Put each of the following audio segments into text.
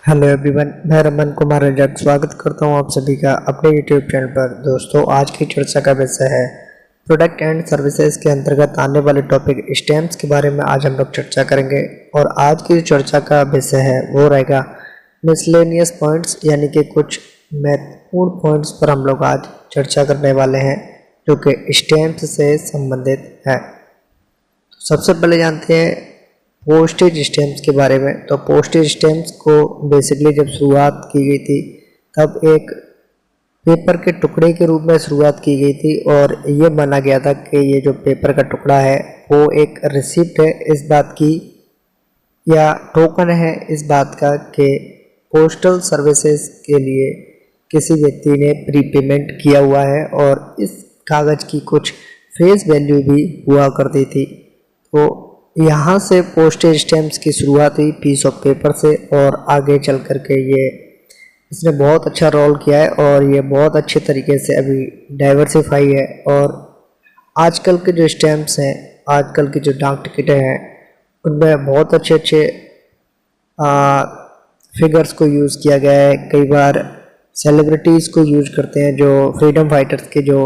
Hello everyone, मैं रमन कुमार रजक स्वागत करता हूं आप सभी का अपने यूट्यूब चैनल पर। दोस्तों, आज की चर्चा का विषय है प्रोडक्ट एंड सर्विसेज के अंतर्गत आने वाले टॉपिक स्टैम्प्स के बारे में आज हम लोग चर्चा करेंगे। और आज की चर्चा का विषय है वो रहेगा मिसलेनियस पॉइंट्स, यानी कि कुछ महत्वपूर्ण पॉइंट्स पर हम लोग आज चर्चा करने वाले हैं जो कि स्टैम्प्स से संबंधित है। सबसे पहले जानते हैं पोस्टेज स्टैम्प्स के बारे में। तो पोस्टेज स्टैम्प्स को बेसिकली जब शुरुआत की गई थी तब एक पेपर के टुकड़े के रूप में शुरुआत की गई थी और ये माना गया था कि ये जो पेपर का टुकड़ा है वो एक रिसिप्ट है इस बात की या टोकन है इस बात का कि पोस्टल सर्विसेज के लिए किसी व्यक्ति ने प्रीपेमेंट किया हुआ है और इस कागज़ की कुछ फेस वैल्यू भी हुआ करती थी। तो यहाँ से पोस्टेज स्टैम्प्स की शुरुआत हुई पीस ऑफ पेपर से और आगे चल कर के इसने बहुत अच्छा रोल किया है और ये बहुत अच्छे तरीके से अभी डाइवर्सिफाई है। और आजकल के जो स्टैम्प्स हैं, आजकल की जो डाक टिकटें हैं, उनमें बहुत अच्छे फिगर्स को यूज़ किया गया है। कई बार सेलिब्रिटीज़ को यूज करते हैं, जो फ्रीडम फाइटर्स के जो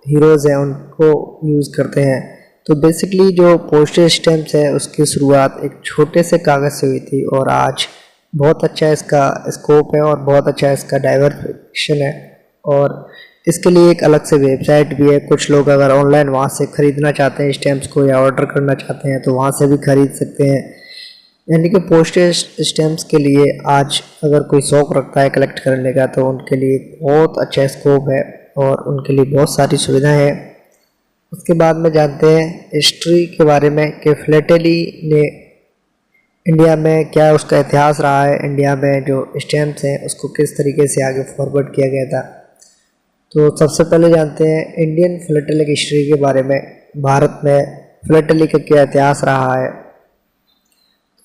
हीरोज़ हैं उनको यूज़ करते हैं। तो बेसिकली जो पोस्टेज स्टैम्प्स है उसकी शुरुआत एक छोटे से कागज़ से हुई थी और आज बहुत अच्छा इसका स्कोप है और बहुत अच्छा इसका डाइवर्सिफिकेशन है। और इसके लिए एक अलग से वेबसाइट भी है। कुछ लोग अगर ऑनलाइन वहाँ से ख़रीदना चाहते हैं स्टैम्प्स को या ऑर्डर करना चाहते हैं तो वहाँ से भी ख़रीद सकते हैं। यानी कि पोस्टेज स्टैम्प्स के लिए आज अगर कोई शौक़ रखता है कलेक्ट करने का तो उनके लिए बहुत अच्छा स्कोप है और उनके लिए बहुत सारी सुविधाएँ हैं। उसके बाद में जानते हैं हिस्ट्री के बारे में कि फिलाटेली ने इंडिया में क्या उसका इतिहास रहा है, इंडिया में जो स्टैम्प्स हैं उसको किस तरीके से आगे फॉरवर्ड किया गया था। तो सबसे पहले जानते हैं इंडियन फिलाटेलिक हिस्ट्री के बारे में। भारत में फिलाटेली का क्या इतिहास रहा है।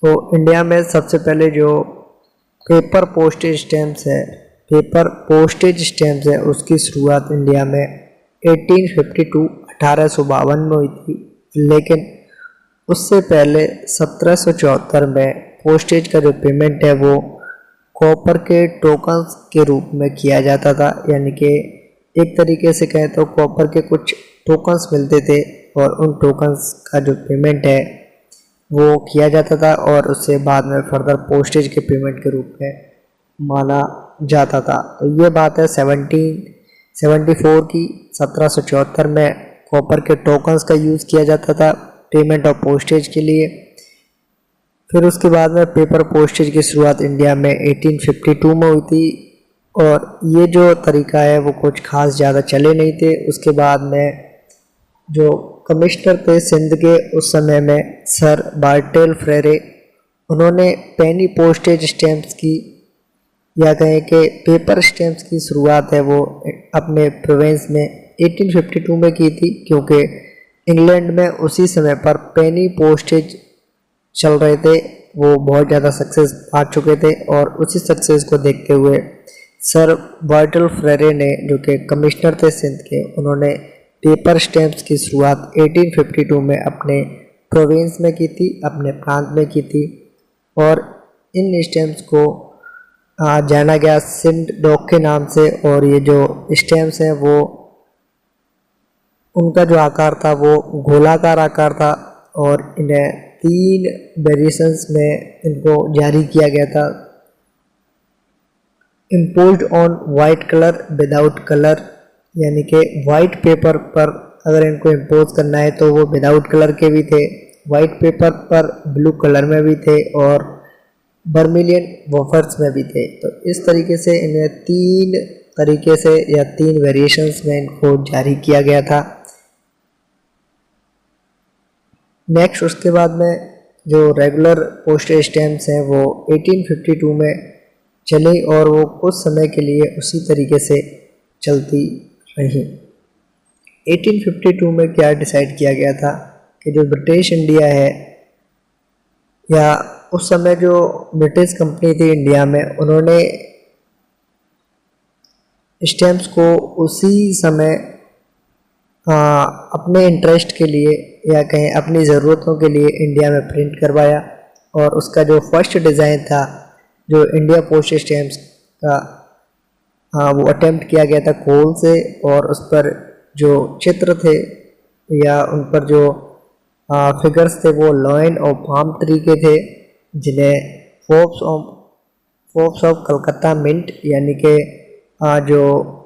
तो इंडिया में सबसे पहले जो पेपर पोस्टेज स्टैम्प्स है, उसकी शुरुआत इंडिया में 1852 में हुई थी, लेकिन उससे पहले 1774 में पोस्टेज का जो पेमेंट है वो कॉपर के टोकन्स के रूप में किया जाता था। यानी कि एक तरीके से कहें तो कॉपर के कुछ टोकन्स मिलते थे और उन टोकन्स का जो पेमेंट है वो किया जाता था और उससे बाद में फर्दर पोस्टेज के पेमेंट के रूप में माना जाता था। तो ये बात है 1774 की। 1774 में कॉपर के टोकन्स का यूज़ किया जाता था पेमेंट ऑफ पोस्टेज के लिए। फिर उसके बाद में पेपर पोस्टेज की शुरुआत इंडिया में 1852 में हुई थी और ये जो तरीका है वो कुछ खास ज़्यादा चले नहीं थे। उसके बाद में जो कमिश्नर थे सिंध के उस समय में सर बार्टेल फ्रेरे, उन्होंने पेनी पोस्टेज स्टैम्प्स की या कहें कि पेपर स्टैम्प्स की शुरुआत है वो अपने प्रोविंस में 1852 में की थी, क्योंकि इंग्लैंड में उसी समय पर पेनी पोस्टेज चल रहे थे, वो बहुत ज़्यादा सक्सेस पा चुके थे और उसी सक्सेस को देखते हुए सर बार्टल फ्रेरे ने, जो कि कमिश्नर थे सिंध के, उन्होंने पेपर स्टैम्प्स की शुरुआत 1852 में अपने प्रोविंस में की थी, अपने प्रांत में की थी। और इन स्टैम्प्स को जाना गया सिंध डॉक के नाम से। और ये जो स्टैम्प्स हैं वो उनका जो आकार था वो गोलाकार आकार था और इन्हें 3 वेरिएशंस में इनको जारी किया गया था। Imposed on white colour without colour, यानी कि वाइट पेपर पर अगर इनको इम्पोज करना है तो वो विदाउट कलर के भी थे, वाइट पेपर पर ब्लू कलर में भी थे और बर्मिलियन वॉफर्स में भी थे। तो इस तरीके से इन्हें 3 तरीके से या 3 वेरिएशंस में इनको जारी किया गया था। नेक्स्ट उसके बाद में जो रेगुलर पोस्टेज स्टैम्प्स हैं वो 1852 में चली और वो कुछ समय के लिए उसी तरीके से चलती रही। 1852 में क्या डिसाइड किया गया था कि जो ब्रिटिश इंडिया है या उस समय जो ब्रिटिश कंपनी थी इंडिया में, उन्होंने स्टैम्प्स को उसी समय अपने इंटरेस्ट के लिए या कहें अपनी ज़रूरतों के लिए इंडिया में प्रिंट करवाया और उसका जो फर्स्ट डिज़ाइन था जो इंडिया पोस्ट स्टैम्प्स का वो अटेम्प्ट किया गया था कोल से, और उस पर जो चित्र थे या उन पर जो फिगर्स थे वो लॉयन और पाम ट्री के थे, जिन्हें फोर्ब्स ऑफ कलकत्ता मिंट यानी कि जो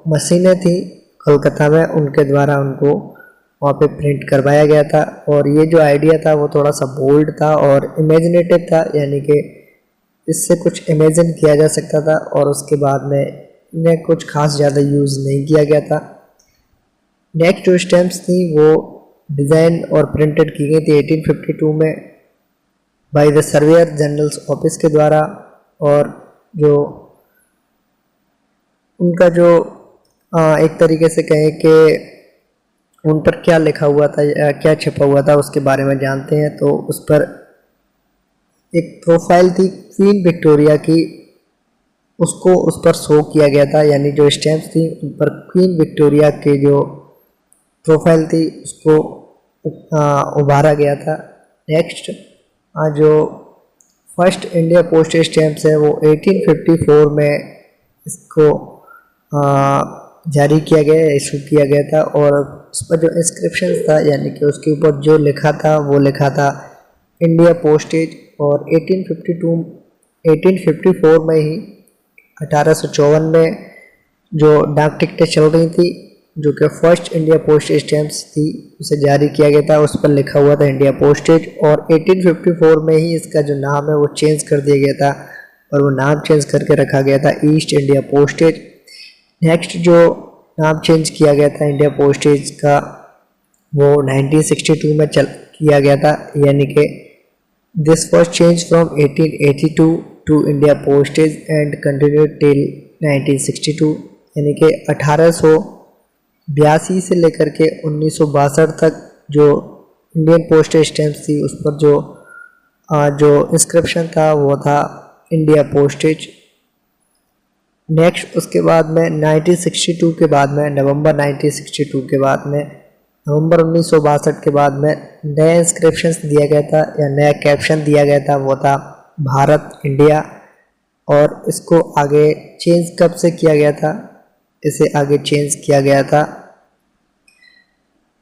मशीनें थी कलकत्ता में उनके द्वारा उनको वहाँ पे प्रिंट करवाया गया था। और ये जो आइडिया था वो थोड़ा सा बोल्ड था और इमेजिनेटिव था, यानी कि इससे कुछ इमेजिन किया जा सकता था, और उसके बाद में इन्हें कुछ खास ज़्यादा यूज़ नहीं किया गया था। नेक्स्ट जो स्टैम्प्स थी वो डिज़ाइन और प्रिंटेड की गई थी 1852 में by the surveyor generals office के द्वारा, और जो उनका जो एक तरीके से कहें कि उन पर क्या लिखा हुआ था या क्या छपा हुआ था उसके बारे में जानते हैं। तो उस पर एक प्रोफाइल थी क्वीन विक्टोरिया की, उसको उस पर शो किया गया था, यानी जो स्टैम्प्स थी उन पर क्वीन विक्टोरिया के जो प्रोफाइल थी उसको उभारा गया था। नेक्स्ट जो फर्स्ट इंडिया पोस्ट स्टैम्प्स है वो 1854 में इसको जारी किया गया, इशू किया गया था, और उस पर जो इंस्क्रिप्शन था यानी कि उसके ऊपर जो लिखा था वो लिखा था इंडिया पोस्टेज। और 1854 में ही 1854 में जो डाक टिकटें चल रही थी जो कि फर्स्ट इंडिया पोस्ट स्टैम्प्स थी उसे जारी किया गया था, उस पर लिखा हुआ था इंडिया पोस्टेज। और 1854 में ही इसका जो नाम है वो चेंज कर दिया गया था और वो नाम चेंज करके रखा गया था ईस्ट इंडिया पोस्टेज। नेक्स्ट जो नाम चेंज किया गया था इंडिया पोस्टेज का वो 1962 में किया गया था, यानी कि this was change from 1882 to India postage and continued till 1962, यानी कि 1882 से लेकर के 1962 तक जो इंडियन पोस्टेज स्टैम्प्स थी उस पर जो इंस्क्रिप्शन था वो था इंडिया पोस्टेज। नेक्स्ट उसके बाद में 1962 के बाद में नवंबर 1962 के बाद में नवंबर 1962 के बाद में नया इंस्क्रिप्शन दिया गया था या नया कैप्शन दिया गया था, वो था भारत इंडिया। और इसको आगे चेंज कब से किया गया था, इसे आगे चेंज किया गया था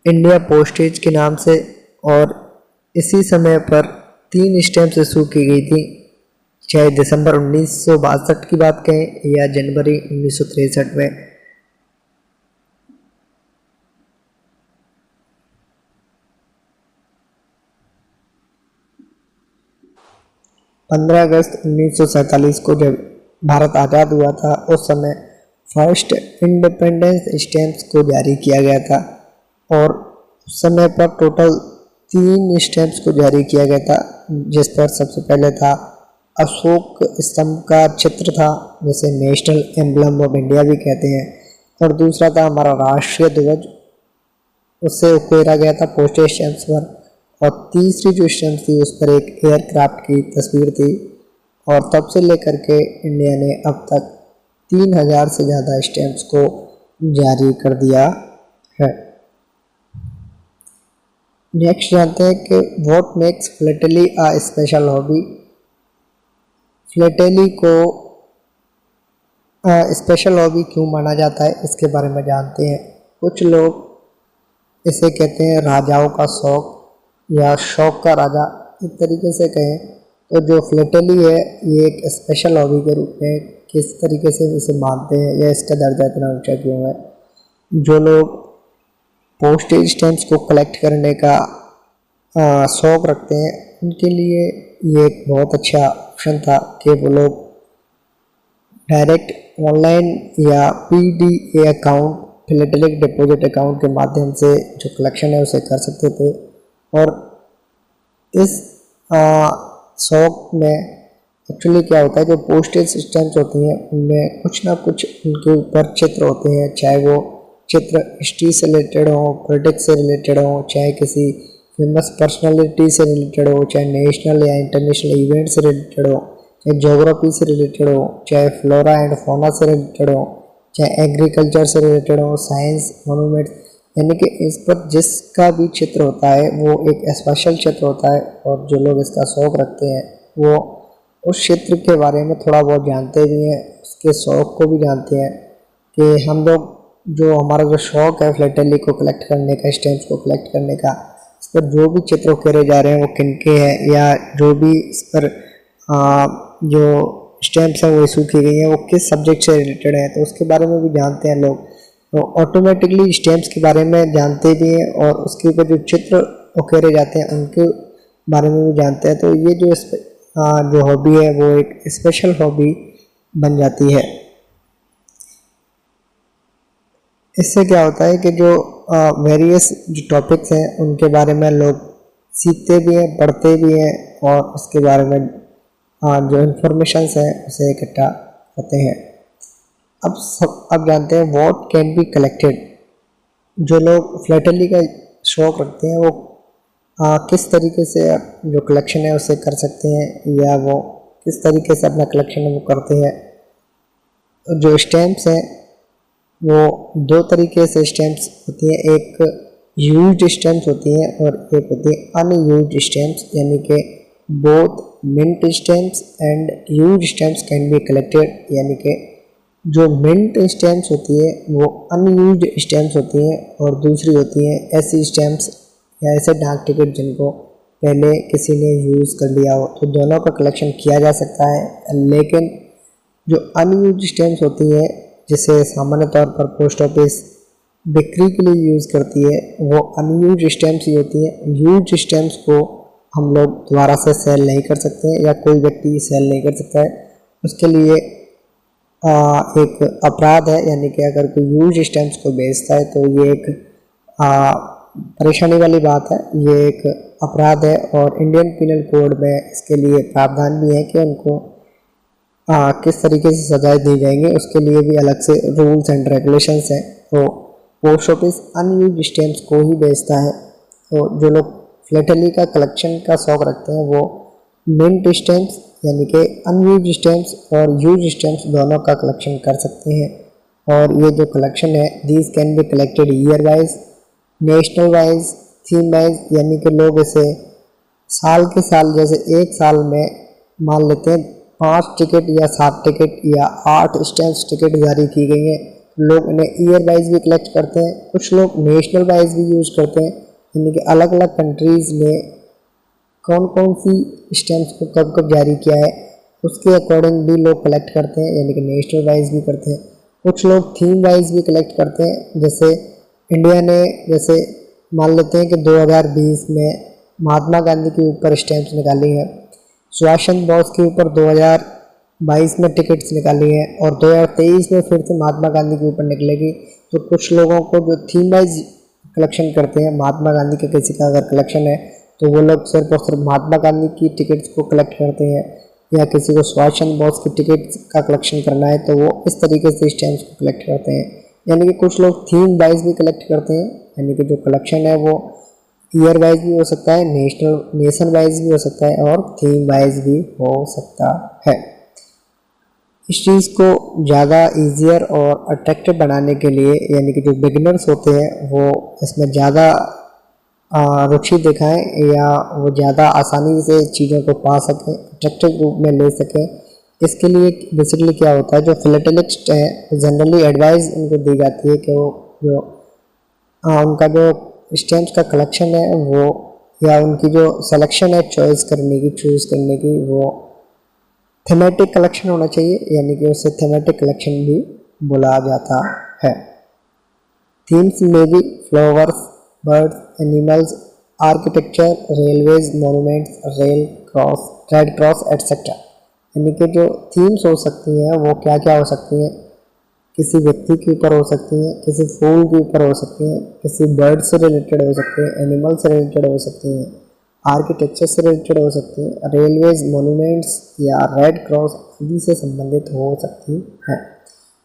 इंडिया पोस्टेज के नाम से, और इसी समय पर 3 स्टैम्प्स इशू की गई थी, चाहे दिसंबर 1962 की बात कहें या जनवरी 1963 में। 15 अगस्त 1947 को जब भारत आज़ाद हुआ था उस समय फर्स्ट इंडिपेंडेंस स्टैम्प्स को जारी किया गया था, और उस समय पर टोटल 3 स्टैम्प्स को जारी किया गया था, जिस पर सबसे पहले था अशोक स्तंभ का चित्र था जिसे नेशनल एम्बलम ऑफ इंडिया भी कहते हैं, और दूसरा था हमारा राष्ट्रीय ध्वज, उससे उकेरा गया था पोस्टेज स्टैम्प्स पर, और तीसरी जो स्टैम्प थी उस पर एक एयरक्राफ्ट की तस्वीर थी। और तब से लेकर के इंडिया ने अब तक 3000 से ज़्यादा स्टैम्प्स को जारी कर दिया है। नेक्स्ट जानते हैं कि what makes philately a special hobby. Philately को स्पेशल हॉबी क्यों माना जाता है इसके बारे में जानते हैं। कुछ लोग इसे कहते हैं राजाओं का शौक या शौक का राजा, एक तरीके से कहें तो जो फिलेटली है ये एक स्पेशल हॉबी के रूप में किस तरीके से इसे मानते हैं या इसका दर्जा इतना ऊंचा क्यों है। जो लोग पोस्टेज स्टैम्प्स को कलेक्ट करने का शौक़ रखते हैं उनके लिए ये एक बहुत अच्छा ऑप्शन था कि वो लोग डायरेक्ट ऑनलाइन या PDA account philatelic deposit account के माध्यम से जो कलेक्शन है उसे कर सकते थे। और इस शौक में एक्चुअली क्या होता है, जो पोस्टेज स्टैम्प्स होती हैं उनमें कुछ ना कुछ उनके ऊपर चित्र होते हैं, चाहे वो चित्र हिस्ट्री से रिलेटेड हो, पॉलिटिक्स से रिलेटेड हो, चाहे किसी फेमस पर्सनालिटी से रिलेटेड हो, चाहे नेशनल या इंटरनेशनल इवेंट से रिलेटेड हो, चाहे ज्योग्राफी से रिलेटेड हो, चाहे फ्लोरा एंड फौना से रिलेटेड हो, चाहे एग्रीकल्चर से रिलेटेड हो, साइंस, मोनूमेंट्स, यानी कि इस पर जिसका भी चित्र होता है वो एक स्पेशल चित्र होता है। और जो लोग इसका शौक़ रखते हैं वो उस क्षेत्र के बारे में थोड़ा बहुत जानते भी हैं, उसके शौक़ को भी जानते हैं कि हम लोग जो हमारा जो शौक़ है फिलाटेली को कलेक्ट करने का, स्टैम्प्स को कलेक्ट करने का, इस पर जो भी चित्र उकेरे जा रहे हैं वो किनके हैं, या जो भी इस पर जो स्टैम्प्स हैं वो इशू की गई हैं वो किस सब्जेक्ट से रिलेटेड है, तो उसके बारे में भी जानते हैं लोग। तो ऑटोमेटिकली स्टैम्प्स के बारे में जानते भी हैं और उसके ऊपर जो चित्र उकेरे जाते हैं उनके बारे में भी जानते हैं। तो ये जो हॉबी है वो एक स्पेशल हॉबी बन जाती है। इससे क्या होता है कि जो वेरियस जो टॉपिक्स हैं उनके बारे में लोग सीखते भी हैं, पढ़ते भी हैं और उसके बारे में जो इन्फॉर्मेशंस हैं उसे इकट्ठा करते हैं। अब जानते हैं व्हाट कैन बी कलेक्टेड। जो लोग फिलाटेली का शौक़ रखते हैं वो किस तरीके से जो कलेक्शन है उसे कर सकते हैं, या वो किस तरीके से अपना कलेक्शन है वो करते हैं। जो स्टैम्प्स हैं वो दो तरीके से स्टैम्प्स होती हैं, एक यूज्ड स्टैम्प्स होती हैं और एक होती है अनयूज्ड स्टैम्प्स, यानी कि both mint stamps and used stamps can be collected. यानी कि जो मिंट स्टैम्प्स होती है वो अनयूज्ड स्टैम्प्स होती हैं और दूसरी होती हैं ऐसी स्टैम्प्स या ऐसे डाक टिकट जिनको पहले किसी ने यूज़ कर लिया हो। तो दोनों का कलेक्शन किया जा सकता है, लेकिन जो अनयूज्ड स्टैम्प्स होती हैं जिसे सामान्य तौर पर पोस्ट ऑफिस बिक्री के लिए यूज़ करती है वो अनयूज्ड स्टैम्प्स ही होती हैं। यूज्ड स्टैम्प्स को हम लोग दोबारा से सेल नहीं कर सकते हैं या कोई व्यक्ति सेल नहीं कर सकता है, उसके लिए एक अपराध है। यानी कि अगर कोई यूज्ड स्टैम्प्स को बेचता है तो ये एक परेशानी वाली बात है, ये एक अपराध है और इंडियन पिनल कोड में इसके लिए प्रावधान भी है कि उनको किस तरीके से सजाएं दी जाएंगी, उसके लिए भी अलग से रूल्स एंड रेगुलेशंस हैं। तो पोस्ट ऑफिस अनयूज्ड स्टैम्प्स को ही बेचता है। तो जो लोग फिलाटेली का कलेक्शन का शौक़ रखते हैं वो मिंट स्टैम्प्स यानी कि अनयूज्ड स्टैम्प्स और यूज्ड स्टैम्प्स दोनों का कलेक्शन कर सकते हैं। और ये जो कलेक्शन है these can be collected year wise, national wise, theme wise, यानी कि लोग इसे साल के साल, जैसे एक साल में मान लेते हैं 5 टिकट या 7 टिकट या 8 स्टैम्प्स टिकट जारी की गई हैं, लोग इन्हें ईयर वाइज भी कलेक्ट करते हैं। कुछ लोग नेशनल वाइज भी यूज़ करते हैं, यानी कि अलग अलग कंट्रीज़ में कौन कौन सी स्टैम्प्स को कब कब जारी किया है उसके अकॉर्डिंग भी लोग कलेक्ट करते हैं, यानी कि नेशनल वाइज भी करते हैं। कुछ लोग थीम वाइज भी कलेक्ट करते हैं, जैसे इंडिया ने जैसे मान लेते हैं कि 2020 में महात्मा गांधी के ऊपर स्टैम्प्स निकाली हैं, सुभाष चंद्र बोस के ऊपर 2022 में टिकट्स निकाली हैं और 2023 में फिर से महात्मा गांधी के ऊपर निकलेगी। तो कुछ लोगों को जो थीम वाइज कलेक्शन करते हैं, महात्मा गांधी के किसी का अगर कलेक्शन है तो वो लोग सिर्फ और सिर्फ महात्मा गांधी की टिकट्स को कलेक्ट करते हैं, या किसी को सुभाष चंद्र बोस की टिकट का कलेक्शन करना है तो वो इस तरीके से स्टैम्प्स को कलेक्ट करते हैं। यानी कि कुछ लोग थीम वाइज भी कलेक्ट करते हैं, यानी कि जो कलेक्शन है वो ईयर वाइज भी हो सकता है, नेशन वाइज भी हो सकता है और थीम वाइज भी हो सकता है। इस चीज़ को ज़्यादा ईजियर और अट्रैक्टिव बनाने के लिए, यानी कि जो बिगिनर्स होते हैं वो इसमें ज़्यादा रुचि दिखाएं या वो ज़्यादा आसानी से चीज़ों को पा सकें, अट्रैक्टिव रूप में ले सकें, इसके लिए बेसिकली क्या होता है, जो फिलाटेलिस्ट हैं जनरली एडवाइस उनको दी जाती है कि वो जो उनका जो स्टैम्प्स का कलेक्शन है वो, या उनकी जो सिलेक्शन है चॉइस करने की, चूज़ करने की, वो थीमेटिक कलेक्शन होना चाहिए, यानी कि उसे थीमेटिक कलेक्शन भी बोला जाता है। थीम्स में भी flowers, birds, animals, architecture, railways, monuments, red cross etcetera. यानी कि जो थीम्स हो सकती हैं वो क्या क्या हो सकती हैं, किसी व्यक्ति के ऊपर हो सकती हैं, किसी फूल के ऊपर हो सकती हैं, किसी बर्ड से रिलेटेड हो सकते हैं, एनिमल से रिलेटेड हो सकती हैं, आर्किटेक्चर से रिलेटेड हो सकती हैं, रेलवेज, मोनूमेंट्स या रेड क्रॉस आदि से संबंधित हो सकती हैं।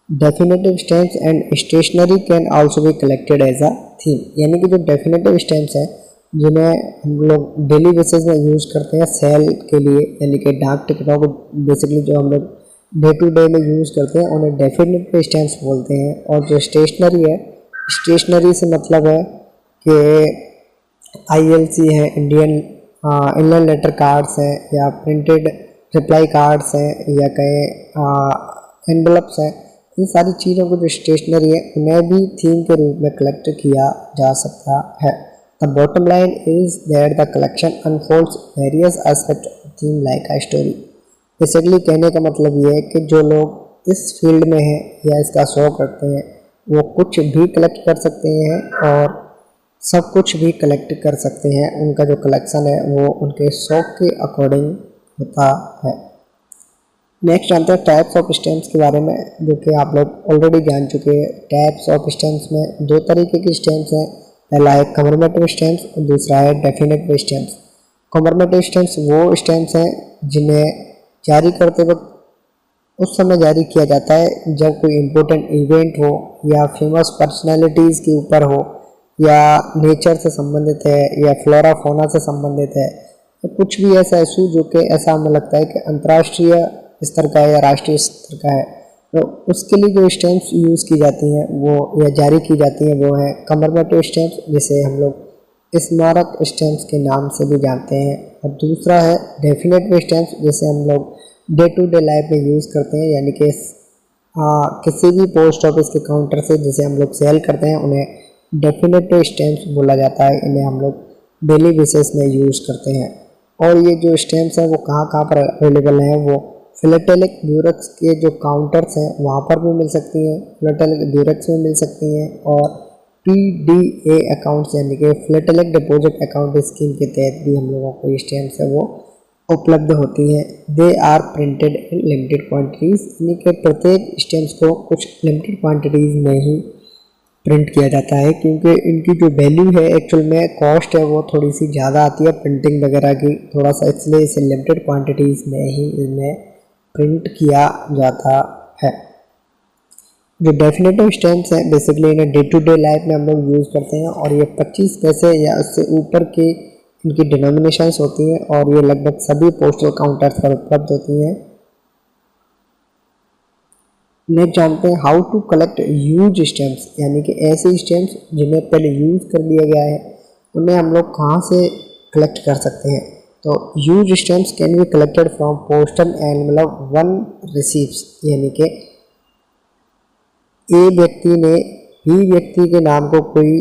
Definitive stamps and stationery can also be collected as a theme. यानी कि जो डेफिनेटिव स्टैम्प्स हैं जिन्हें हम लोग डेली बेसिस में यूज़ करते हैं सेल के लिए, यानी कि डाक टिकटों को बेसिकली जो हम लोग डे टू डे में यूज़ करते हैं उन्हें डेफिनेटिव स्टैम्प्स बोलते हैं। और जो स्टेशनरी है, स्टेशनरी से मतलब है कि ILC है, इंडियन इनलैंड लेटर कार्ड्स हैं, या प्रिंटेड रिप्लाई कार्ड्स हैं या कहें एनवलप्स हैं, इन सारी चीज़ों को जो स्टेशनरी है उन्हें भी थीम के रूप में कलेक्ट किया जा सकता है। The bottom line is that the collection unfolds various aspect of theme like a story. Basically कहने का मतलब ये है कि जो लोग इस फील्ड में हैं या इसका शौक रखते हैं वो कुछ भी कलेक्ट कर सकते हैं और सब कुछ भी कलेक्ट कर सकते हैं। उनका जो कलेक्शन है वो उनके शौक के अकॉर्डिंग होता है। नेक्स्ट जानते हैं टाइप्स ऑफ स्टैम्प्स के बारे में, जो कि आप लोग ऑलरेडी जान चुके हैं। टाइप्स ऑफ स्टैम्प्स में दो तरीके के स्टैम्प्स हैं, पहला है कमेमोरेटिव स्टैम्प्स और दूसरा है डेफिनेटिव स्टैम्प्स। कमेमोरेटिव स्टैम्प्स वो स्टैम्प्स हैं जिन्हें जारी करते वक्त उस समय जारी किया जाता है जब कोई इम्पोर्टेंट इवेंट हो या फेमस पर्सनैलिटीज़ के ऊपर हो या नेचर से संबंधित है या फ्लोरा फौना से संबंधित है, तो कुछ भी ऐसा इशू जो कि ऐसा हमें लगता है कि अंतर्राष्ट्रीय स्तर का है या राष्ट्रीय स्तर का है, तो उसके लिए जो स्टैम्प्स यूज़ की जाती हैं वो या जारी की जाती हैं वो हैं कमेमोरेटिव स्टैम्प्स, जिसे हम लोग स्मारक स्टैम्प्स के नाम से भी जानते हैं। और दूसरा है डेफिनेटिव स्टैम्प्स, जिसे हम लोग डे टू डे लाइफ में यूज़ करते हैं, यानी कि किसी भी पोस्ट ऑफिस के काउंटर से जिसे हम लोग सेल करते हैं उन्हें डेफिनेटिव स्टैम्प्स बोला जाता है। इन्हें हम लोग डेली बेसिस में यूज़ करते हैं। और ये जो स्टैम्प्स हैं वो कहाँ कहाँ पर अवेलेबल हैं, वो फिलेटेलिक ब्यूरेक्स के जो काउंटर्स हैं वहाँ पर भी मिल सकती हैं, फिलेटेलिक ब्यूरेक्स में मिल सकती हैं, और PDA अकाउंट्स यानी कि फिलेटेलिक डिपॉजिट अकाउंट स्कीम के तहत भी हम लोगों को ये स्टैम्प्स है वो उपलब्ध होती हैं। They are printed in limited quantities, यानी कि प्रत्येक स्टैम्प्स को कुछ लिमिटेड क्वान्टिटीज़ में ही प्रिंट किया जाता है, क्योंकि इनकी जो वैल्यू है एक्चुअल में कॉस्ट है वो थोड़ी सी ज़्यादा आती है प्रिंटिंग वगैरह की थोड़ा सा, इसलिए इसे लिमिटेड क्वांटिटीज़ में ही इन्हें प्रिंट किया जाता है। जो डेफिनेटिव स्टैम्प्स हैं बेसिकली इन्हें डे टू डे लाइफ में हम लोग यूज़ करते हैं, और ये 25 पैसे या उससे ऊपर की इनकी डिनोमिनेशंस होती हैं और ये लगभग सभी पोस्टल काउंटर्स पर उपलब्ध होती हैं। नेक्स्ट जानते हैं how to collect use stamps, यानी कि ऐसे स्टैम्प्स जिन्हें पहले यूज़ कर लिया गया है उन्हें हम लोग कहाँ से कलेक्ट कर सकते हैं। तो use stamps can be collected from postal envelope one receives, यानी कि ए व्यक्ति ने बी व्यक्ति के नाम को कोई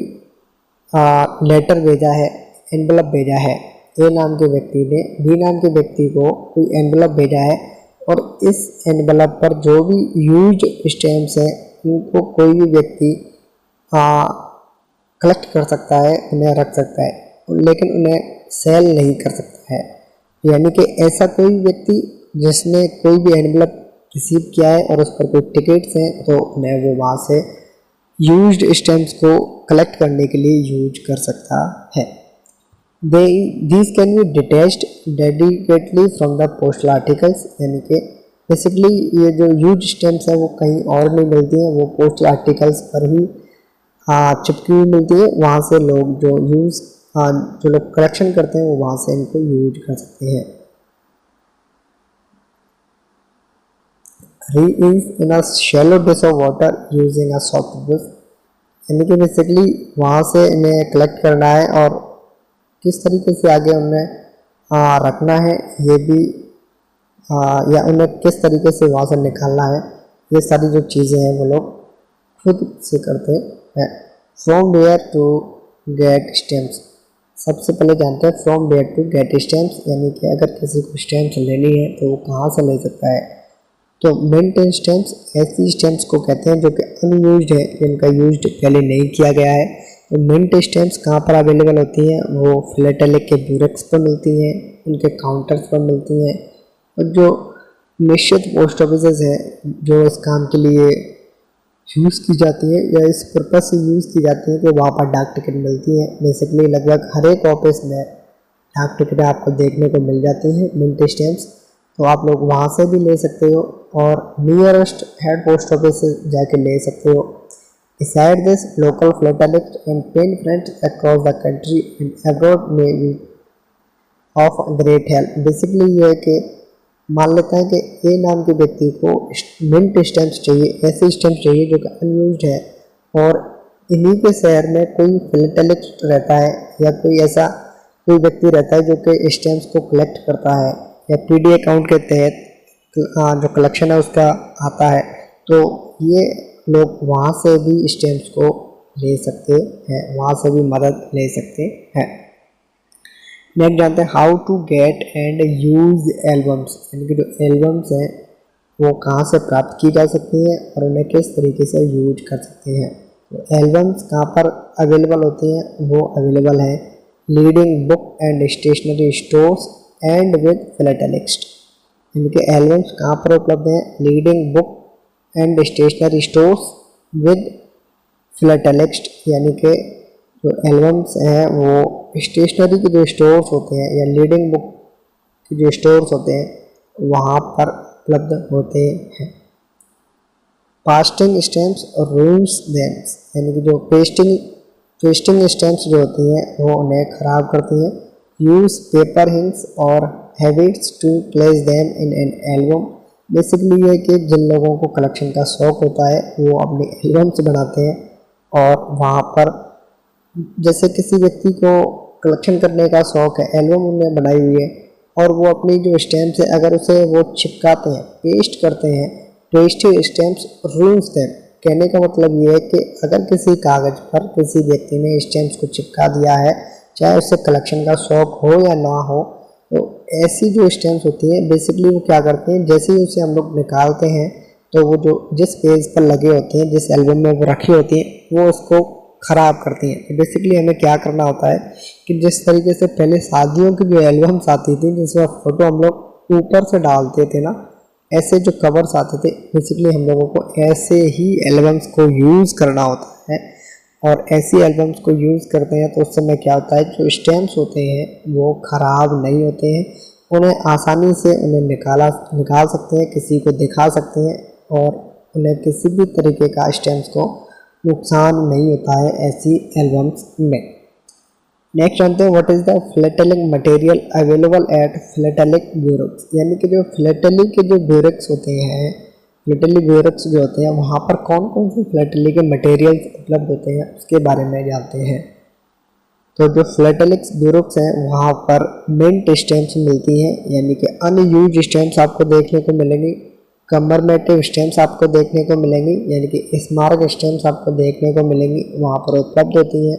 लेटर भेजा है, एनवेलप भेजा है। ए नाम के व्यक्ति ने बी नाम के व्यक्ति को कोई एनवेलप भेजा है, और इस एनवेलप पर जो भी यूज स्टैम्प्स हैं उनको कोई भी व्यक्ति कलेक्ट कर सकता है, उन्हें रख सकता है, लेकिन उन्हें सेल नहीं कर सकता है। यानी कि ऐसा कोई व्यक्ति जिसने कोई भी एनवेलप रिसीव किया है और उस पर कोई टिकट्स हैं तो उन्हें वो वहाँ से यूज्ड स्टैम्प्स को कलेक्ट करने के लिए यूज कर सकता है। These can be detached dedicatedly from the postal articles, यानी कि बेसिकली ये जो यूज स्टैम्प्स है वो कहीं और नहीं मिलती हैं, वो पोस्टल आर्टिकल्स पर ही चिपकी हुई मिलती है। वहाँ से लोग जो लोग कलेक्शन करते हैं वो वहाँ से इनको यूज कर सकते हैं। Reuse in a shallow dish of water using a soft brush, यानी कि बेसिकली वहाँ से इन्हें कलेक्ट करना है और किस तरीके से आगे उन्हें रखना है ये भी या उन्हें किस तरीके से वहाँ से निकालना है, ये सारी जो चीज़ें हैं वो लोग खुद से करते हैं। From where to get stamps, सबसे पहले जानते हैं from where to get stamps, यानी कि अगर किसी को स्टैम्प्स लेनी है तो वो कहाँ से ले सकता है। तो मिंट स्टैम्प्स ऐसी स्टैम्प्स को कहते हैं जो कि अनयूज्ड है, जिनका यूज पहले नहीं किया गया है। तो मिंट स्टैम्प्स कहाँ पर अवेलेबल होती हैं, वो फिलेटेलिक के ब्यूरेक्स पर मिलती हैं, उनके काउंटर्स पर मिलती हैं, और जो निश्चित पोस्ट ऑफिस हैं जो इस काम के लिए यूज़ की जाती है या इस पर्पज़ से यूज़ की जाती है कि वहाँ पर डाक टिकट मिलती हैं। बेसिकली लगभग हर एक ऑफिस में डाक टिकट आपको देखने को मिल जाती हैं मिंट स्टैम्प्स, तो आप लोग वहाँ से भी ले सकते हो और नियरेस्ट हेड पोस्ट ऑफिस से जाके ले सकते हो। Besides this, local philatelics and pen friends across the country and abroad may be of great help. Basically ये है कि मान लेते हैं कि ए नाम के व्यक्ति को मिंट स्टैम्प्स चाहिए, ऐसे स्टैम्प्स चाहिए जो कि अनयूज्ड है, और इन्हीं के शहर में कोई फिलेटेलिस्ट रहता है या कोई ऐसा कोई व्यक्ति रहता है जो कि स्टैम्प्स को कलेक्ट करता है या पीडी अकाउंट के तहत जो कलेक्शन है उसका आता है, तो ये लोग वहाँ से भी स्टैम्प्स को ले सकते हैं, वहाँ से भी मदद ले सकते हैं। नेक्स्ट जानते हैं how to get and use albums, यानी कि जो एल्बम्स हैं वो कहाँ से प्राप्त की जा सकती हैं और उन्हें किस तरीके से यूज कर सकते हैं। तो एल्बम्स कहाँ पर अवेलेबल होती हैं, वो अवेलेबल हैं leading book and stationery stores and with philatelist. इनके एल्बम्स कहाँ पर उपलब्ध हैं, leading book and stationery stores with philatelist, यानी कि जो एल्बम्स हैं वो स्टेशनरी के जो स्टोर्स होते हैं या लीडिंग बुक के जो स्टोर्स होते हैं वहाँ पर उपलब्ध होते हैं। पास्टिंग स्टैम्प्स और रूम्स दैम्स, यानी कि जो पेस्टिंग स्टैम्प्स जो होती हैं वो उन्हें ख़राब करती हैं। यूज़ पेपर हिंग्स और habits to place them in an album. Basically ये कि जिन लोगों को कलेक्शन का शौक़ होता है वो अपने एल्बम्स बनाते हैं और वहाँ पर जैसे किसी व्यक्ति को कलेक्शन करने का शौक़ है, एल्बम उन्होंने बनाई हुई है और वो अपनी जो स्टैम्प्स है अगर उसे वो चिपकाते हैं, पेस्ट करते हैं, पेस्टेड स्टैम्प्स रूम्स देम। कहने का मतलब ये है कि अगर किसी कागज़ पर किसी व्यक्ति ने स्टैम्प्स को चिपका दिया है, चाहे उसे कलेक्शन का शौक़ हो या ना हो, तो ऐसी जो स्टैम्प्स होती हैं बेसिकली वो क्या करते हैं, जैसे ही उसे हम लोग निकालते हैं तो वो जो जिस पेज पर लगे होते हैं, जिस एल्बम में वो रखी होती हैं, वो उसको ख़राब करती हैं। तो बेसिकली हमें क्या करना होता है कि जिस तरीके से पहले शादियों की जो एल्बम्स आती थी जिसमें फ़ोटो हम लोग ऊपर से डालते थे ना, ऐसे जो कवर्स आते थे, बेसिकली हम लोगों को ऐसे ही एल्बम्स को यूज़ करना होता है। और ऐसी एल्बम्स को यूज़ करते हैं तो उस समय क्या होता है, जो स्टैम्प्स होते हैं वो ख़राब नहीं होते हैं, उन्हें आसानी से उन्हें निकाल सकते हैं, किसी को दिखा सकते हैं और उन्हें किसी भी तरीके का स्टैम्प्स को नुकसान नहीं होता है ऐसी एल्बम्स में। नेक्स्ट जानते हैं what is the philatelic material available at philatelic bureaux, यानी कि जो फिलाटेलिक के जो ब्यूरोक्स होते हैं, फिलाटेलिक ब्यूरोक्स जो होते हैं वहाँ पर कौन कौन से फिलाटेलिक के मटेरियल्स उपलब्ध होते हैं उसके बारे में जानते हैं। तो जो फिलाटेलिक ब्यूरोक्स हैं वहाँ पर मिंट स्टैम्प्स मिलती हैं, यानी कि अनयूज स्टैम्प्स आपको देखने को मिलेंगी, कमरमेटिव स्टैम्प्स आपको देखने को मिलेंगी, यानी कि स्मारक स्टैम्प्स आपको देखने को मिलेंगी, वहाँ पर उपलब्ध होती हैं।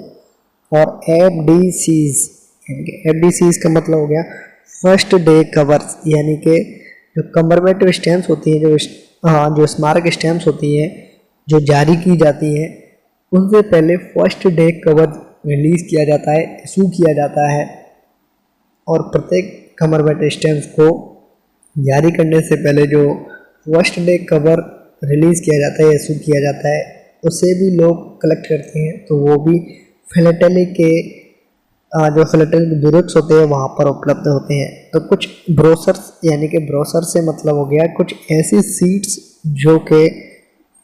और एफडीसीज, यानी कि एफडीसीज का मतलब हो गया फर्स्ट डे कवर्स, यानी कि जो कमरमेटिव स्टैम्प्स होती हैं, जो स्मारक स्टैम्प्स होती हैं जो जारी की जाती हैं, उनसे पहले फर्स्ट डे कवर रिलीज़ किया जाता है, इशू किया जाता है। और प्रत्येक कमरमेटिव स्टैम्प्स को जारी करने से पहले जो फर्स्ट डे कवर रिलीज़ किया जाता है, इशू किया जाता है, उसे भी लोग कलेक्ट करते हैं। तो वो भी फिलाटेलिक के जो फिलाटेलिक ब्यूरोक्स होते हैं वहाँ पर उपलब्ध होते हैं। तो कुछ ब्रोशर्स, यानी कि ब्रोशर से मतलब हो गया कुछ ऐसी सीट्स जो कि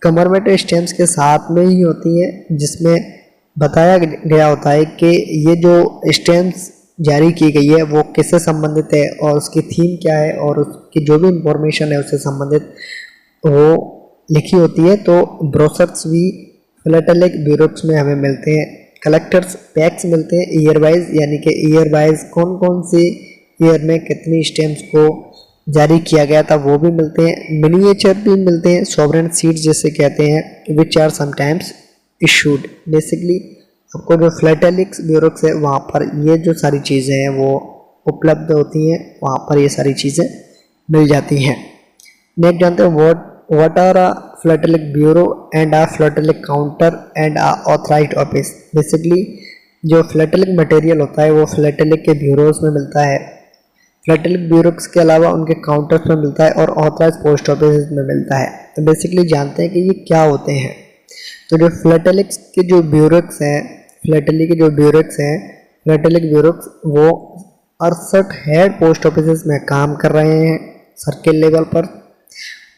कमरमेटिव स्टैम्प्स के साथ में ही होती हैं, जिसमें बताया गया होता है कि ये जो स्टैम्प्स जारी की गई है वो किससे संबंधित है और उसकी थीम क्या है और उसकी जो भी इंफॉर्मेशन है उससे संबंधित वो लिखी होती है। तो ब्रोशर्स भी फिलाटेलिक ब्यूरोक्स में हमें मिलते हैं। कलेक्टर्स पैक्स मिलते हैं ईयर वाइज, यानी कि ईयर वाइज कौन कौन से ईयर में कितनी स्टैम्प्स को जारी किया गया था वो भी मिलते हैं। मिनिएचर भी मिलते हैं, सॉवरेन सीड्स जिसे कहते हैं, which are sometimes issued. Basically आपको जो फिलाटेलिक ब्यूरोक्स है वहाँ पर ये जो सारी चीज़ें हैं वो उपलब्ध होती हैं, वहाँ पर ये सारी चीज़ें मिल जाती हैं। नेक्स्ट जानते हैं what are a philatelic bureau and a philatelic counter and a authorized office. Basically जो फिलाटेलिक मटेरियल होता है वो फिलाटेलिक के ब्यूरोज में मिलता है, फिलाटेलिक ब्यूरोक्स के अलावा उनके काउंटर्स में मिलता है और ऑथराइज पोस्ट ऑफिस में मिलता है। तो बेसिकली जानते हैं कि ये क्या होते हैं। तो जो फिलाटेलिक के जो ब्यूरोक्स हैं, फिलाटेलिक ब्यूरोक्स वो 68 हेड पोस्ट ऑफिस में काम कर रहे हैं सर्किल लेवल पर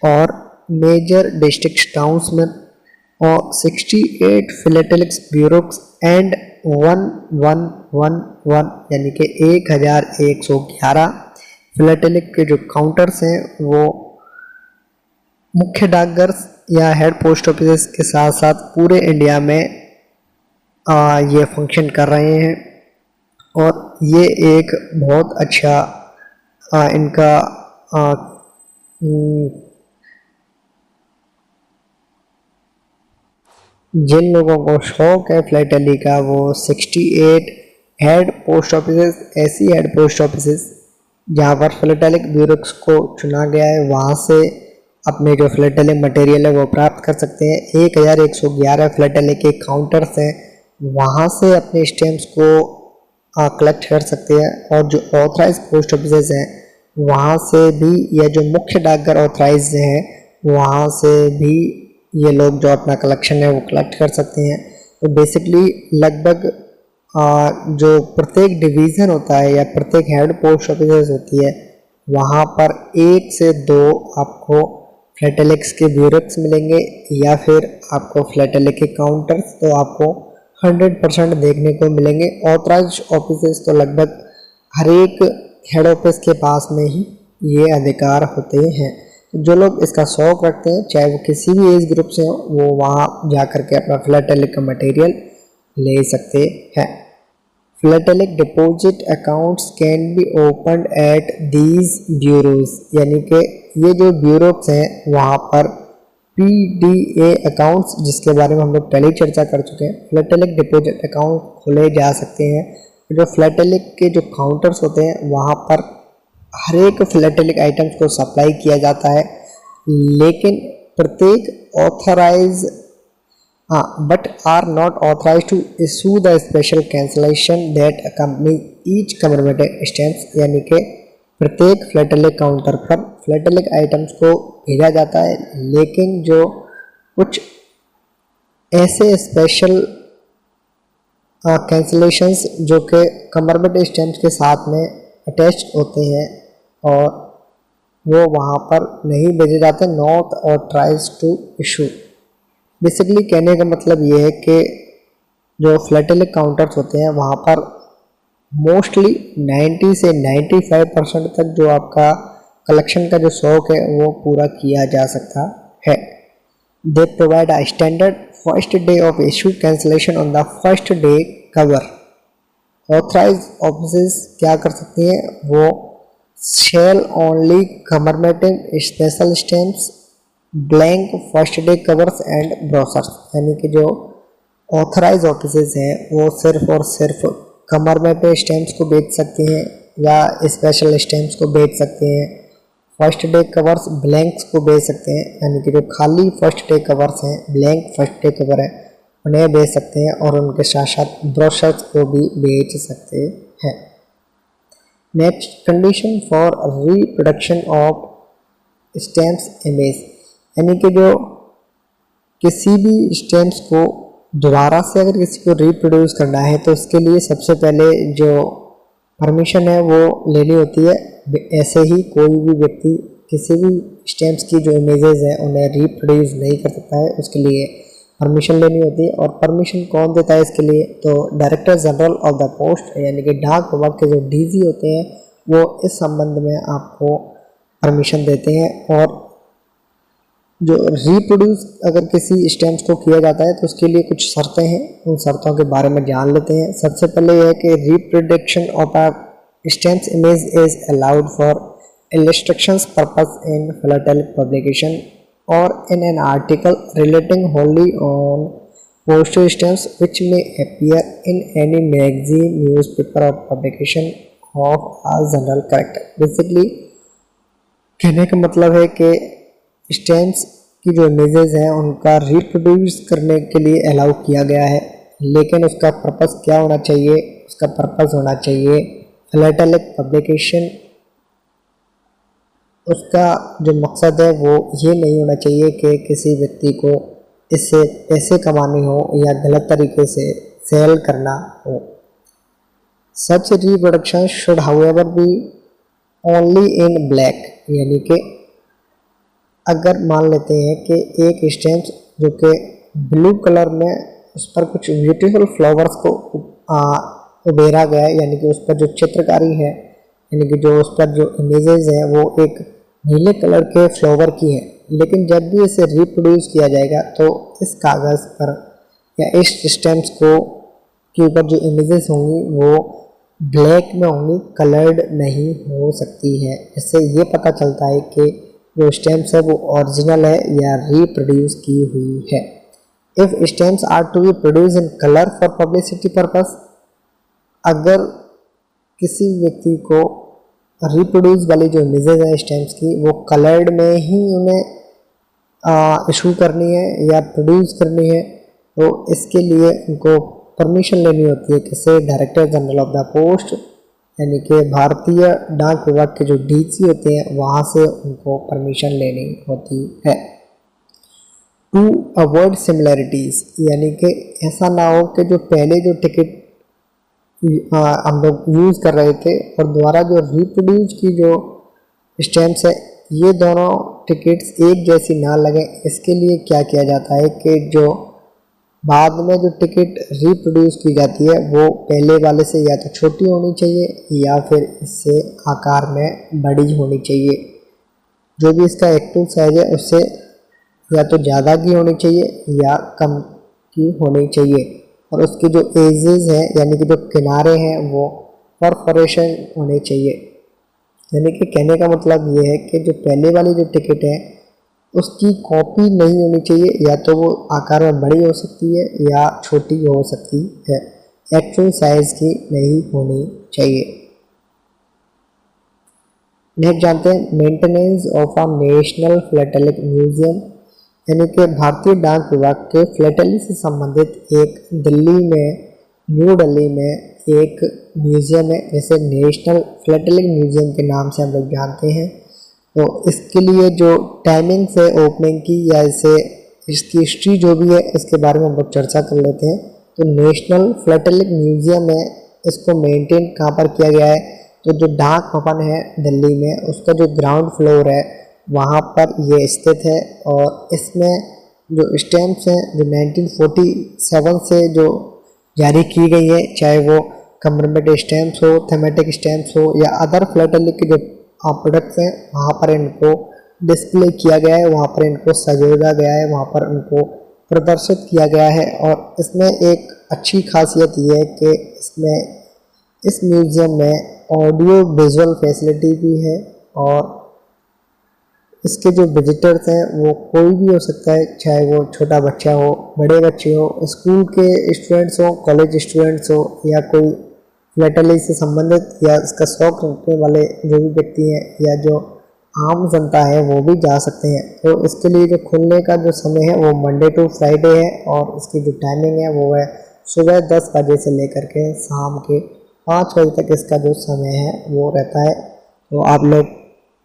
और मेजर डिस्ट्रिक्ट टाउन्स में, और 68 फिलाटेलिक ब्यूरोक्स एंड 1111 यानी कि 1111 फिलाटेलिक के जो काउंटर्स हैं वो मुख्य डाकघर या हेड पोस्ट ऑफिस के साथ साथ पूरे इंडिया में ये फंक्शन कर रहे हैं। और ये एक बहुत अच्छा इनका हम्म, जिन लोगों को शौक है फिलाटेली का वो 68 हेड पोस्ट ऑफिस, ऐसी हेड पोस्ट ऑफिस जहाँ पर फिलाटेलिक ब्यूरोक्स को चुना गया है, वहाँ से अपने जो फिलाटेलिक मटेरियल है वो प्राप्त कर सकते हैं। 1111 फिलाटेलिक के काउंटर्स हैं, वहाँ से अपने स्टैम्प्स को कलेक्ट कर सकते हैं। और जो ऑथराइज पोस्ट ऑफिस हैं वहाँ से भी, या जो मुख्य डाकघर ऑथराइज हैं वहाँ से भी ये लोग जो अपना कलेक्शन है वो कलेक्ट कर सकते हैं। तो बेसिकली लगभग जो प्रत्येक डिवीज़न होता है या प्रत्येक हेड पोस्ट ऑफिस होती है वहाँ पर 1 से 2 आपको फिलाटेलिक्स के ब्यूरोक्स मिलेंगे, या फिर आपको फिलाटेलिक के काउंटर्स तो आपको 100% देखने को मिलेंगे। ऑथराइज ऑफिस तो लगभग हर एक हेड ऑफिस के पास में ही ये अधिकार होते हैं। जो लोग इसका शौक रखते हैं, चाहे वो किसी भी एज ग्रुप से हो, वो वहाँ जा कर के अपना फिलाटेलिक का मटेरियल ले सकते हैं। Philatelic deposit accounts can be opened at these bureaus, यानी कि ये जो ब्यूरोज हैं वहाँ पर PDA अकाउंट्स, जिसके बारे में हम लोग पहले ही चर्चा कर चुके हैं, फिलाटेलिक डिपॉजिट अकाउंट खोले जा सकते हैं। जो फिलाटेलिक के जो काउंटर्स होते हैं वहाँ पर हर एक फिलाटेलिक आइटम्स को सप्लाई किया जाता है, लेकिन प्रत्येक authorize but are not authorize to issue the special cancellation that accompany each commemorative stamps, यानी कि प्रत्येक फिलाटेलिक काउंटर पर फिलाटेलिक आइटम्स को भेजा जाता है, लेकिन जो कुछ ऐसे स्पेशल कैंसलेशंस जो कि कमेमोरेटिव स्टैम्प्स के साथ में अटैच होते हैं और वो वहाँ पर नहीं भेजे जाते, not authorize to issue. Basically कहने का मतलब ये है कि जो फिलाटेलिक काउंटर्स होते हैं वहाँ पर मोस्टली 90 से 95% तक जो आपका कलेक्शन का जो शौक है वो पूरा किया जा सकता है। They provide a standard first day of issue cancellation on the first day cover. Authorize office क्या कर सकती हैं, वो shall only commemorative special stamps, blank first day covers and brochures, यानी कि जो ऑथराइज ऑफिस हैं वो सिर्फ और सिर्फ कमेमोरेटिव स्टैम्प्स को बेच सकते हैं या स्पेशल स्टैम्प्स को बेच सकते हैं। फर्स्ट डे कवर्स ब्लैंक्स को बेच सकते हैं, यानी कि जो खाली फर्स्ट डे कवर्स हैं, ब्लैंक फर्स्ट डे कवर है, उन्हें बेच सकते हैं, और उनके साथ साथ ब्रोशर्स को भी बेच सकते हैं। Next, condition for reproduction of stamps image, यानी कि जो किसी भी स्टैम्प्स को दोबारा से अगर किसी को रिप्रोड्यूस करना है तो उसके लिए सबसे पहले जो परमिशन है वो लेनी होती है। ऐसे ही कोई भी व्यक्ति किसी भी स्टैम्प्स की जो इमेजेस हैं उन्हें रिप्रोड्यूस नहीं कर सकता है, उसके लिए परमिशन लेनी होती है। और परमिशन कौन देता है इसके लिए, तो director general of the post, यानी कि डाक विभाग के जो DG होते हैं वो इस संबंध में आपको परमिशन देते हैं। और जो रिप्रोड्यूस अगर किसी स्टैम्प्स को किया जाता है तो उसके लिए कुछ शर्तें हैं, उन शर्तों के बारे में जान लेते हैं। सबसे पहले यह है कि reproduction of a stamps image is allowed for illustrations purpose in philatelic publication or in an article relating wholly on postage stamps which may appear in any magazine, newspaper or publication of a general character। Basically कहने का मतलब है कि stamps की जो images हैं उनका reproduce करने के लिए अलाउ किया गया है, लेकिन उसका पर्पस क्या होना चाहिए, उसका पर्पस होना चाहिए फिलाटेलिक पब्लिकेशन। उसका जो मकसद है वो ये नहीं होना चाहिए कि किसी व्यक्ति को इससे पैसे कमाने हो या गलत तरीके से सेल करना हो। Such reproduction should however be only in black, यानी कि अगर मान लेते हैं कि एक स्टैम्प जो कि ब्लू कलर में उस पर कुछ ब्यूटीफुल फ्लावर्स को उबेरा गया है, यानी कि उस पर जो चित्रकारी है, यानी कि जो उस पर जो इमेजेस हैं वो एक नीले कलर के फ्लावर की है, लेकिन जब भी इसे रिप्रोड्यूस किया जाएगा तो इस कागज़ पर या इस स्टैम्प्स को के ऊपर जो इमेजेस होंगी वो ब्लैक में होंगी, कलर्ड नहीं हो सकती है। इससे ये पता चलता है कि जो स्टैम्प्स है वो ओरिजिनल है या रिप्रोड्यूस की हुई है। If stamps are to be produce in colour for publicity purpose, अगर किसी व्यक्ति को रिप्रोड्यूस वाली जो इमेजेस हैं स्टैम्प्स की वो कलर्ड में ही उन्हें इशू करनी है या प्रोड्यूस करनी है, तो इसके लिए उनको परमिशन लेनी होती है किससे, director general of the post यानी कि भारतीय डाक विभाग के जो डीसी होते हैं वहाँ से उनको परमिशन लेनी होती है। टू अवॉइड सिमिलैरिटीज़, यानी कि ऐसा ना हो कि जो पहले जो टिकट हम लोग यूज़ कर रहे थे और द्वारा जो रिप्रोड्यूस की जो स्टैम्प्स है ये दोनों टिकट्स एक जैसी ना लगे। इसके लिए क्या किया जाता है कि जो बाद में जो टिकट रिप्रोड्यूस की जाती है वो पहले वाले से या तो छोटी होनी चाहिए या फिर इससे आकार में बड़ी होनी चाहिए। जो भी इसका एक्टिव साइज है उससे या तो ज़्यादा की होनी चाहिए या कम की होनी चाहिए। और उसके जो एजेस हैं यानी कि जो किनारे हैं वो परफोरेशन होने चाहिए। यानी कि कहने का मतलब ये है कि जो पहले वाली जो टिकट है उसकी कॉपी नहीं होनी चाहिए, या तो वो आकार में बड़ी हो सकती है या छोटी हो सकती है, एक्चुअल साइज की नहीं होनी चाहिए। नेक्स्ट जानते हैं maintenance of a national philatelic museum, यानी कि भारतीय डाक विभाग के फिलाटेली से संबंधित एक दिल्ली में, न्यू दिल्ली में एक म्यूज़ियम है, जैसे नेशनल फिलाटेलिक म्यूज़ियम के नाम से हम लोग जानते हैं। तो इसके लिए जो टाइमिंग्स है ओपनिंग की या इसे इसकी हिस्ट्री जो भी है इसके बारे में हम लोग चर्चा कर लेते हैं। तो नेशनल फिलाटेलिक म्यूज़ियम है, इसको मेंटेन कहाँ पर किया गया है, तो जो डाक भवन है दिल्ली में उसका जो ग्राउंड फ्लोर है वहाँ पर ये स्थित है। और इसमें जो स्टैम्प्स हैं जो 1947 से जो जारी की गई है, चाहे वो कमेमोरेटिव स्टैम्प्स हो, थीमेटिक स्टैम्प्स हो या अदर फिलाटेलिक के जो प्रोडक्ट्स हैं वहाँ पर इनको डिस्प्ले किया गया है, वहाँ पर इनको सजोया गया है, वहाँ पर इनको प्रदर्शित किया गया है। और इसमें एक अच्छी खासियत ये है कि इसमें इस म्यूज़ियम में ऑडियो विजुअल फैसिलिटी भी है और इसके जो विजिटर्स हैं वो कोई भी हो सकता है, चाहे वो छोटा बच्चा हो, बड़े बच्चे हो, स्कूल के स्टूडेंट्स हो, कॉलेज स्टूडेंट्स हो या कोई फिलाटेली से संबंधित या इसका शौक रखने वाले जो भी व्यक्ति हैं या जो आम जनता है वो भी जा सकते हैं। तो इसके लिए जो खुलने का जो समय है वो मंडे टू फ्राइडे है और इसकी जो टाइमिंग है वो है सुबह 10 बजे से लेकर के शाम के 5 बजे तक इसका जो समय है वो रहता है। तो आप लोग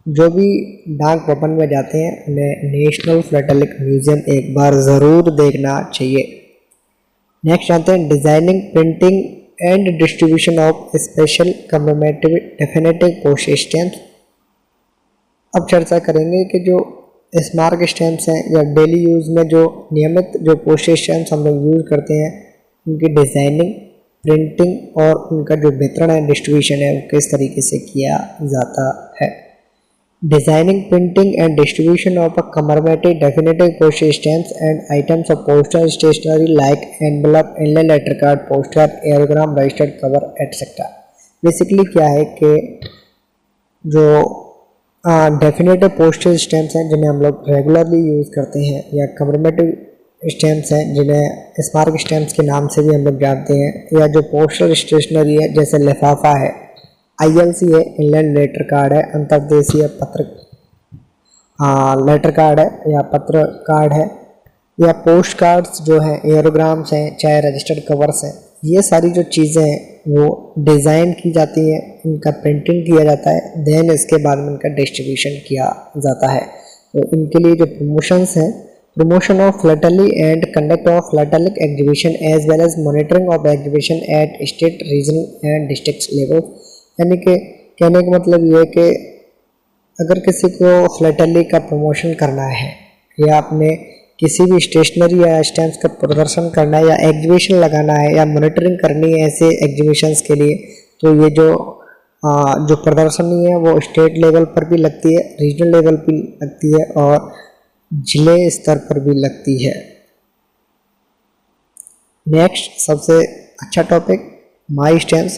जो भी डाक भवन में जाते हैं उन्हें नेशनल फिलाटेलिक म्यूज़ियम एक बार ज़रूर देखना चाहिए। नेक्स्ट जानते हैं designing, printing and distribution of special commemorative definitive post stamps. अब चर्चा करेंगे कि जो स्मारक स्टैम्प्स हैं या डेली यूज़ में जो नियमित जो पोस्ट स्टैम्प्स हम लोग यूज़ करते हैं उनकी डिज़ाइनिंग, प्रिंटिंग और उनका जो वितरण है, डिस्ट्रीब्यूशन है, वो किस तरीके से किया जाता है। Designing, printing and distribution of a commemorative definitive postage stamps and items of postal stationery like envelope, inland letter card, postcard, aerogram, registered cover, etc. Basically क्या है कि जो डेफिनेटिव पोस्टेज स्टैम्प्स हैं जिन्हें हम लोग रेगुलरली यूज़ करते हैं या कमेमोरेटिव स्टैम्प्स हैं जिन्हें स्मारक स्टैम्प्स के नाम से भी हम लोग जानते हैं, या जो पोस्टल स्टेशनरी है जैसे लिफाफा है, ILC है, इंलैंड लेटर कार्ड है, अंतर्देशीय पत्र लेटर कार्ड है या पत्र कार्ड है, या पोस्ट कार्ड्स जो हैं, एयरोग्राम्स हैं, चाहे रजिस्टर्ड कवर्स हैं, ये सारी जो चीज़ें हैं वो डिज़ाइन की जाती हैं, इनका प्रिंटिंग किया जाता है, देन इसके बाद में इनका डिस्ट्रीब्यूशन किया जाता है। तो इनके लिए जो प्रमोशंस हैं, promotion of philately and conduct of philatelic exhibition as well as monitoring of exhibition at state, regional and district level। यानी कि कहने का मतलब ये है कि अगर किसी को फिलाटेली का प्रमोशन करना है या अपने किसी भी स्टेशनरी या स्टैम्प्स का प्रदर्शन करना है या एग्जीबिशन लगाना है या मॉनिटरिंग करनी है ऐसे एग्जीबिशंस के लिए, तो ये जो प्रदर्शनी है वो स्टेट लेवल पर भी लगती है, रीजनल लेवल पर लगती है और जिले स्तर पर भी लगती है। नेक्स्ट सबसे अच्छा टॉपिक माई स्टैम्प्स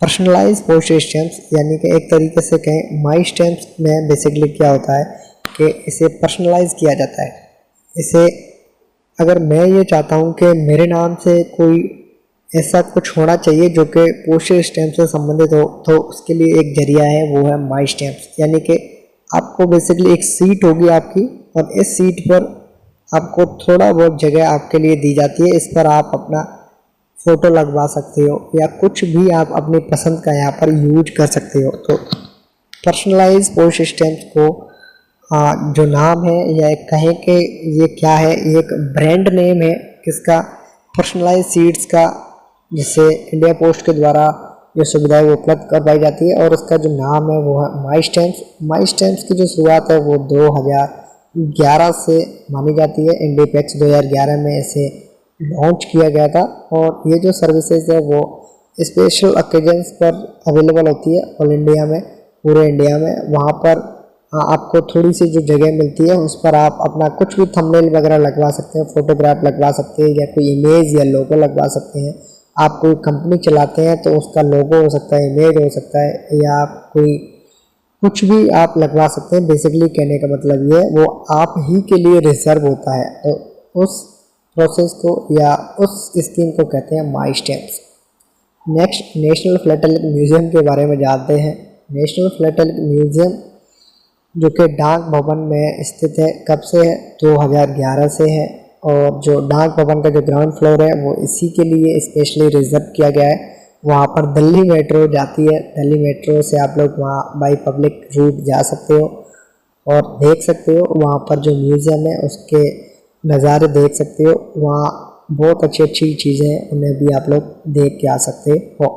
पर्सनलाइज पोस्ट स्टैम्प्स, यानी कि एक तरीके से कहें माई स्टैम्प्स में बेसिकली क्या होता है कि इसे पर्सनलाइज किया जाता है। इसे अगर मैं ये चाहता हूँ कि मेरे नाम से कोई ऐसा कुछ होना चाहिए जो कि पोस्टल स्टैम्प से संबंधित हो, तो उसके लिए एक जरिया है, वो है माई स्टैम्प्स। यानी कि आपको बेसिकली एक सीट होगी आपकी, और इस सीट पर आपको थोड़ा बहुत जगह आपके लिए दी जाती है। इस पर आप अपना फ़ोटो लगवा सकते हो या कुछ भी आप अपनी पसंद का यहाँ पर यूज कर सकते हो। तो पर्सनलाइज पोस्ट स्टैम्प को जो नाम है, या एक कहें कि ये क्या है, ये एक ब्रांड नेम है किसका, पर्सनलाइज सीड्स का, जिससे इंडिया पोस्ट के द्वारा ये सुविधाएं वो उपलब्ध करवाई जाती है। और उसका जो नाम है वो है माई स्टैम्प्स। माई स्टैम्प्स की जो शुरुआत है वो 2011 से मानी जाती है। इंडिपेक्स 2011 में इसे लॉन्च किया गया था, और ये जो सर्विसेज है वो स्पेशल ओकेजन्स पर अवेलेबल होती है ऑल इंडिया में, पूरे इंडिया में। वहाँ पर आपको थोड़ी सी जो जगह मिलती है उस पर आप अपना कुछ भी थंबनेल वगैरह लगवा सकते हैं, फोटोग्राफ लगवा सकते हैं, या कोई इमेज या लोगो लगवा सकते हैं। आप कोई कंपनी चलाते हैं तो उसका लोगो हो सकता है, इमेज हो सकता है, या आप कोई कुछ भी आप लगवा सकते हैं। बेसिकली कहने का मतलब ये है वो आप ही के लिए रिजर्व होता है। तो उस प्रोसेस को या उस स्कीम को कहते हैं my stamps. Next, national philatelic museum के बारे में जानते हैं। नेशनल फिलाटेलिक म्यूजियम जो कि डाक भवन में स्थित है, कब से है, 2011 से है। और जो डाक भवन का जो ग्राउंड फ्लोर है वो इसी के लिए स्पेशली रिजर्व किया गया है। वहाँ पर दिल्ली मेट्रो जाती है, दिल्ली मेट्रो से आप लोग वहाँ बाई पब्लिक रूट जा सकते हो और देख सकते हो। वहाँ पर जो म्यूज़ियम है उसके नज़ारे देख सकते हो। वहाँ बहुत अच्छी अच्छी चीज़ें हैं, उन्हें भी आप लोग देख के आ सकते हो।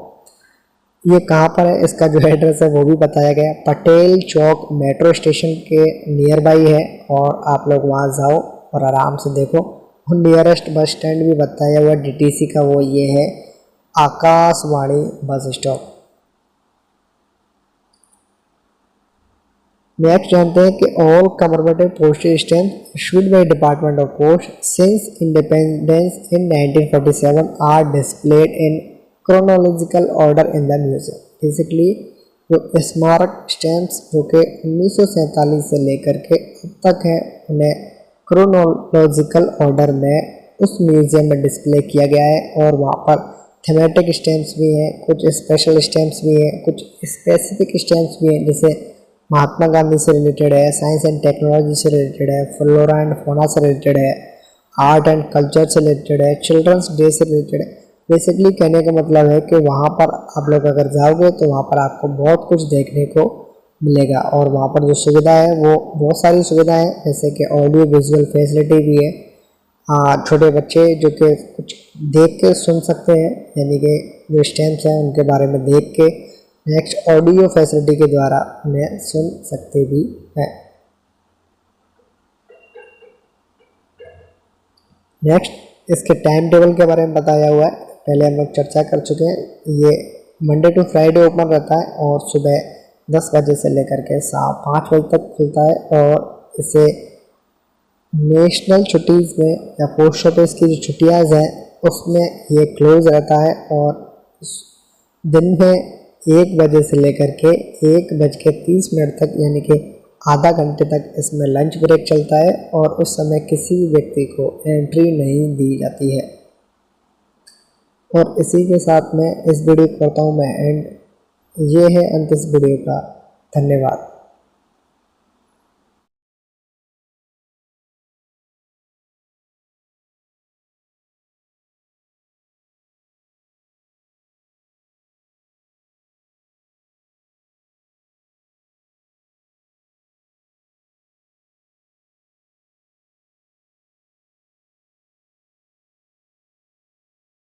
ये कहाँ पर है, इसका जो एड्रेस है वो भी बताया गया है। पटेल चौक मेट्रो स्टेशन के नियर बाई है, और आप लोग वहाँ जाओ और आराम से देखो। और नियरेस्ट बस स्टैंड भी बताया हुआ डीटीसी का, वो ये है आकाशवाणी बस स्टॉप। नेक्स्ट जानते हैं कि all commemorative postage stamp issued by department of post since independence in 1947 are displayed in chronological order in the museum. Basically जो स्मारक स्टैम्प्स जो कि 1947 से लेकर के अब तक हैं, उन्हें क्रोनोलॉजिकल ऑर्डर में उस म्यूजियम में डिस्प्ले किया गया है। और वहाँ पर थीमेटिक स्टैम्प्स भी हैं, कुछ स्पेशल स्टैम्प्स भी हैं, कुछ स्पेसिफिक स्टैम्प्स भी हैं, जैसे महात्मा गांधी से रिलेटेड है, साइंस एंड टेक्नोलॉजी से रिलेटेड है, फ्लोरा एंड फोना से रिलेटेड है, आर्ट एंड कल्चर से रिलेटेड है, चिल्ड्रंस डे से रिलेटेड है। बेसिकली कहने का मतलब है कि वहाँ पर आप लोग अगर जाओगे तो वहाँ पर आपको बहुत कुछ देखने को मिलेगा। और वहाँ पर जो सुविधा है वो बहुत सारी सुविधाएं हैं, जैसे कि ऑडियो विजुअल फैसिलिटी भी है। छोटे बच्चे जो कि कुछ देख के सुन सकते हैं, यानी कि जो स्टैम्प्स हैं उनके बारे में देख के, नेक्स्ट ऑडियो फैसिलिटी के द्वारा उन्हें सुन सकते भी हैं। नेक्स्ट इसके टाइम टेबल के बारे में बताया हुआ है, पहले हम लोग चर्चा कर चुके हैं। ये मंडे टू फ्राइडे ओपन रहता है और सुबह 10 बजे से लेकर के शाम 5 बजे तक खुलता है। और इसे नेशनल छुट्टीज़ में या पोस्ट ऑफिस की जो छुट्टियाँ हैं उसमें ये क्लोज रहता है। और दिन में 1 बजे से लेकर के 1:30 तक, यानी कि आधा घंटे तक इसमें लंच ब्रेक चलता है, और उस समय किसी व्यक्ति को एंट्री नहीं दी जाती है। और इसी के साथ में इस वीडियो को करता हूँ मैं एंड। ये है अंत इस वीडियो का। धन्यवाद।